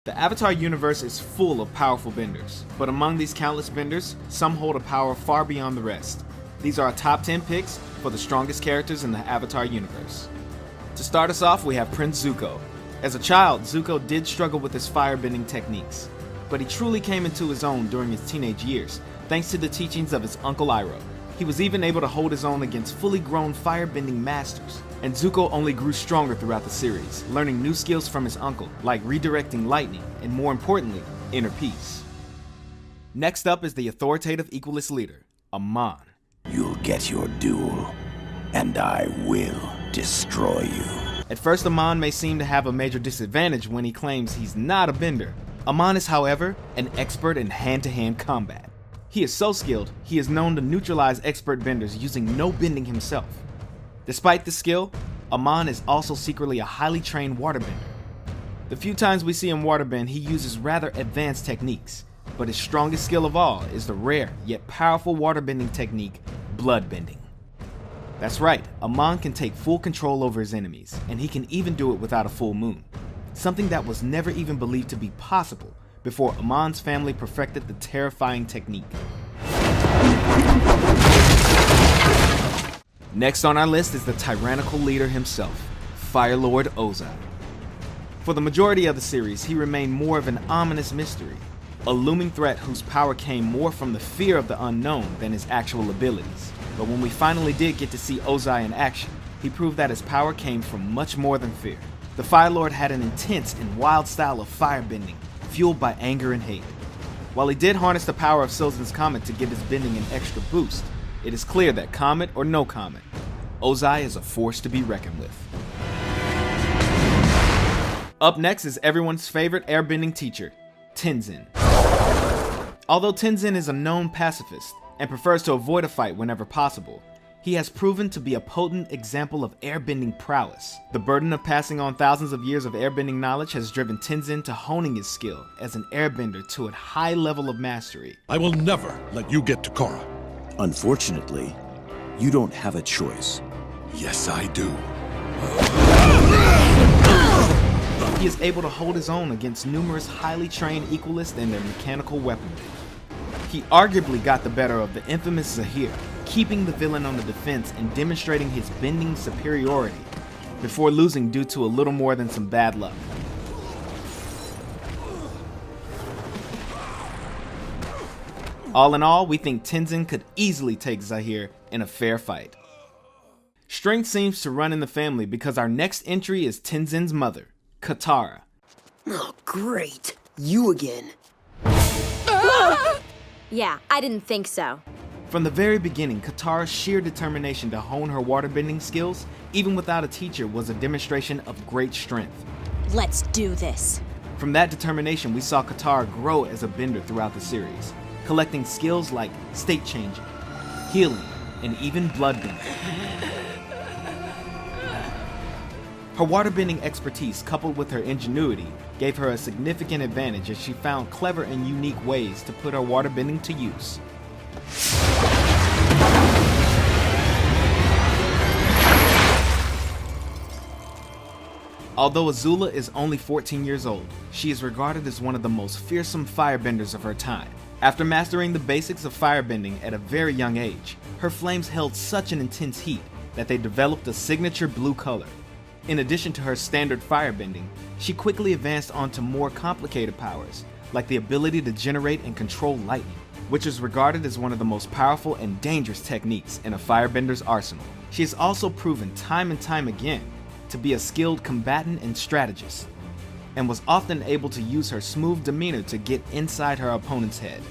The Avatar universe is full of powerful benders, but among these countless benders, some hold a power far beyond the rest. These are our top 10 picks for the strongest characters in the Avatar universe. To start us off, we have Prince Zuko. As a child, Zuko did struggle with his firebending techniques, but he truly came into his own during his teenage years, thanks to the teachings of his uncle Iroh. He was even able to hold his own against fully grown firebending masters, and Zuko only grew stronger throughout the series, learning new skills from his uncle, like redirecting lightning, and more importantly, inner peace. Next up is the authoritative equalist leader, Amon. You'll get your duel, and I will destroy you. At first, Amon may seem to have a major disadvantage when he claims he's not a bender. Amon is, however, an expert in hand-to-hand combat. He is so skilled, he is known to neutralize expert benders using no bending himself. Despite this skill, Amon is also secretly a highly trained waterbender. The few times we see him waterbend, he uses rather advanced techniques, but his strongest skill of all is the rare yet powerful waterbending technique, bloodbending. That's right, Amon can take full control over his enemies, and he can even do it without a full moon, something that was never even believed to be possible before Amon's family perfected the terrifying technique. Next on our list is the tyrannical leader himself, Fire Lord Ozai. For the majority of the series, he remained more of an ominous mystery, a looming threat whose power came more from the fear of the unknown than his actual abilities. But when we finally did get to see Ozai in action, he proved that his power came from much more than fear. The Fire Lord had an intense and wild style of firebending, fueled by anger and hate. While he did harness the power of Sylvan's Comet to give his bending an extra boost, it is clear that comet or no comet, Ozai is a force to be reckoned with. Up next is everyone's favorite airbending teacher, Tenzin. Although Tenzin is a known pacifist and prefers to avoid a fight whenever possible, he has proven to be a potent example of airbending prowess. The burden of passing on thousands of years of airbending knowledge has driven Tenzin to honing his skill as an airbender to a high level of mastery. I will never let you get to Korra. Unfortunately, you don't have a choice. Yes, I do. He is able to hold his own against numerous highly trained equalists and their mechanical weaponry. He arguably got the better of the infamous Zahir, keeping the villain on the defense and demonstrating his bending superiority, before losing due to a little more than some bad luck. All in all, we think Tenzin could easily take Zahir in a fair fight. Strength seems to run in the family because our next entry is Tenzin's mother, Katara. Oh, great. You again. Yeah, I didn't think so. From the very beginning, Katara's sheer determination to hone her waterbending skills, even without a teacher, was a demonstration of great strength. Let's do this. From that determination, we saw Katara grow as a bender throughout the series, collecting skills like state changing, healing, and even bloodbending. Her waterbending expertise, coupled with her ingenuity, gave her a significant advantage as she found clever and unique ways to put her waterbending to use. Although Azula is only 14 years old, she is regarded as one of the most fearsome firebenders of her time. After mastering the basics of firebending at a very young age, her flames held such an intense heat that they developed a signature blue color. In addition to her standard firebending, she quickly advanced onto more complicated powers, like the ability to generate and control lightning, which is regarded as one of the most powerful and dangerous techniques in a firebender's arsenal. She has also proven time and time again to be a skilled combatant and strategist, and was often able to use her smooth demeanor to get inside her opponent's head.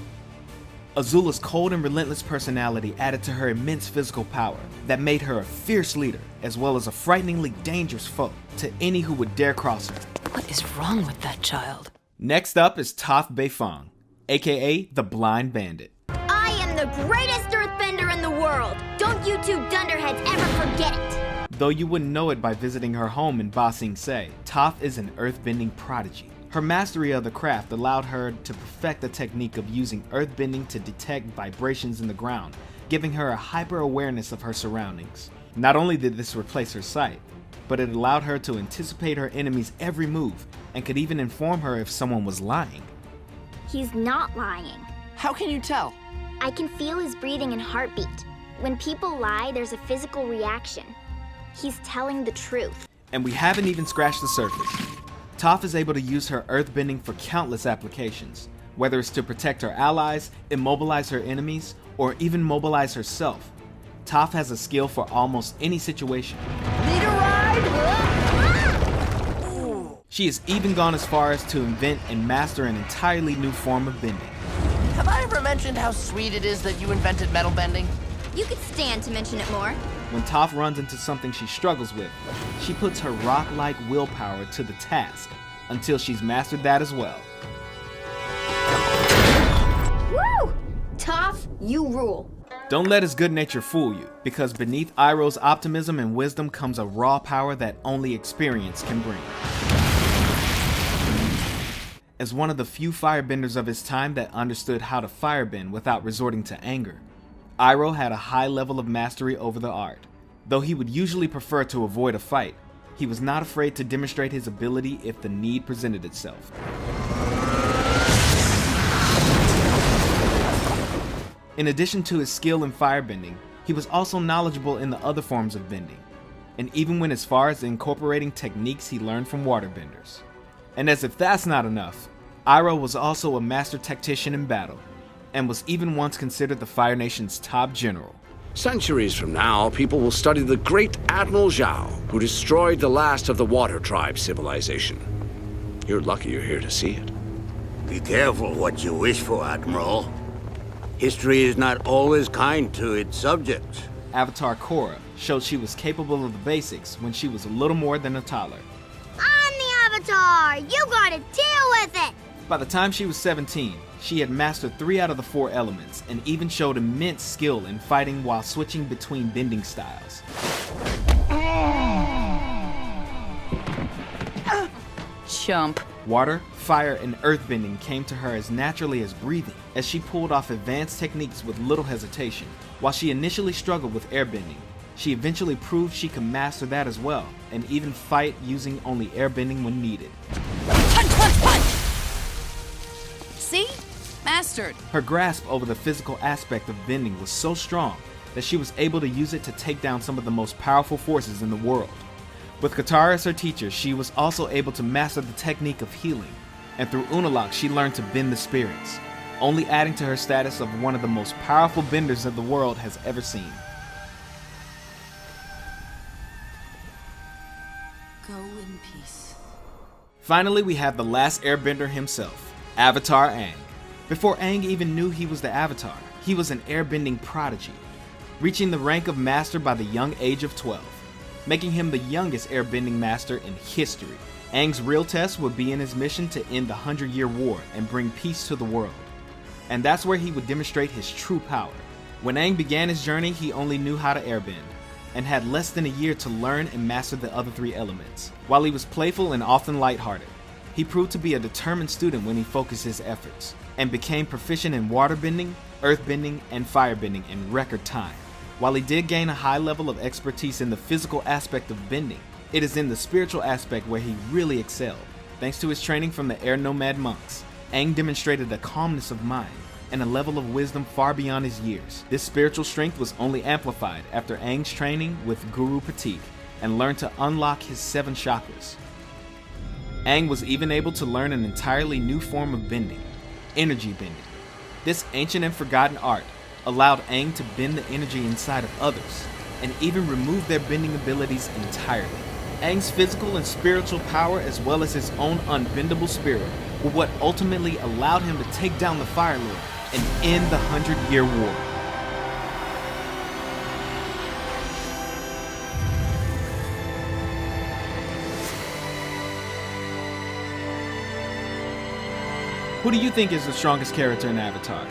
Azula's cold and relentless personality added to her immense physical power that made her a fierce leader, as well as a frighteningly dangerous foe to any who would dare cross her. What is wrong with that child? Next up is Toph Beifong, aka the Blind Bandit. I am the greatest earthbender in the world! Don't you two dunderheads ever forget it! Though you wouldn't know it by visiting her home in Ba Sing Se, Toph is an earthbending prodigy. Her mastery of the craft allowed her to perfect the technique of using earthbending to detect vibrations in the ground, giving her a hyper-awareness of her surroundings. Not only did this replace her sight, but it allowed her to anticipate her enemy's every move and could even inform her if someone was lying. He's not lying. How can you tell? I can feel his breathing and heartbeat. When people lie, there's a physical reaction. He's telling the truth. And we haven't even scratched the surface. Toph is able to use her earthbending for countless applications, whether it's to protect her allies, immobilize her enemies, or even mobilize herself. Toph has a skill for almost any situation. Need a ride? She has even gone as far as to invent and master an entirely new form of bending. Have I ever mentioned how sweet it is that you invented metal bending? You could stand to mention it more. When Toph runs into something she struggles with, she puts her rock-like willpower to the task until she's mastered that as well. Woo! Toph, you rule. Don't let his good nature fool you, because beneath Iroh's optimism and wisdom comes a raw power that only experience can bring. As one of the few firebenders of his time that understood how to firebend without resorting to anger, Iroh had a high level of mastery over the art. Though he would usually prefer to avoid a fight, he was not afraid to demonstrate his ability if the need presented itself. In addition to his skill in firebending, he was also knowledgeable in the other forms of bending, and even went as far as incorporating techniques he learned from waterbenders. And as if that's not enough, Iroh was also a master tactician in battle, and was even once considered the Fire Nation's top general. Centuries from now, people will study the great Admiral Zhao, who destroyed the last of the Water Tribe civilization. You're lucky you're here to see it. Be careful what you wish for, Admiral. History is not always kind to its subjects. Avatar Korra showed she was capable of the basics when she was a little more than a toddler. I'm the Avatar! You gotta deal with it! By the time she was 17, she had mastered 3 out of the 4 elements and even showed immense skill in fighting while switching between bending styles. Chump. Water, fire, and earthbending came to her as naturally as breathing, as she pulled off advanced techniques with little hesitation. While she initially struggled with airbending, she eventually proved she could master that as well, and even fight using only airbending when needed. Punch, punch, punch! See? Mastered. Her grasp over the physical aspect of bending was so strong that she was able to use it to take down some of the most powerful forces in the world. With Katara as her teacher, she was also able to master the technique of healing, and through Unalaq she learned to bend the spirits, only adding to her status of one of the most powerful benders that the world has ever seen. Go in peace. Finally, we have the last airbender himself, Avatar Aang. Before Aang even knew he was the Avatar, he was an airbending prodigy, reaching the rank of master by the young age of 12, making him the youngest airbending master in history. Aang's real test would be in his mission to end the 100-Year War and bring peace to the world. And that's where he would demonstrate his true power. When Aang began his journey, he only knew how to airbend, and had less than a year to learn and master the other 3 elements. While he was playful and often lighthearted, he proved to be a determined student when he focused his efforts, and became proficient in waterbending, earthbending, and firebending in record time. While he did gain a high level of expertise in the physical aspect of bending, it is in the spiritual aspect where he really excelled. Thanks to his training from the Air Nomad monks, Aang demonstrated a calmness of mind and a level of wisdom far beyond his years. This spiritual strength was only amplified after Aang's training with Guru Pratik and learned to unlock his 7 chakras. Aang was even able to learn an entirely new form of bending, energy bending. This ancient and forgotten art allowed Aang to bend the energy inside of others, and even remove their bending abilities entirely. Aang's physical and spiritual power, as well as his own unbendable spirit, were what ultimately allowed him to take down the Fire Lord and end the 100-Year War. Who do you think is the strongest character in Avatar?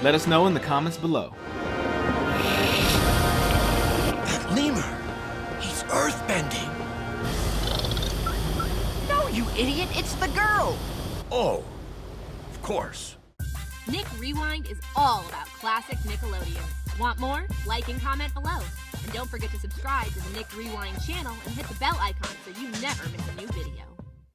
Let us know in the comments below. That lemur! He's earthbending! No, you idiot, it's the girl! Oh, of course. Nick Rewind is all about classic Nickelodeon. Want more? Like and comment below. And don't forget to subscribe to the Nick Rewind channel and hit the bell icon so you never miss a new video.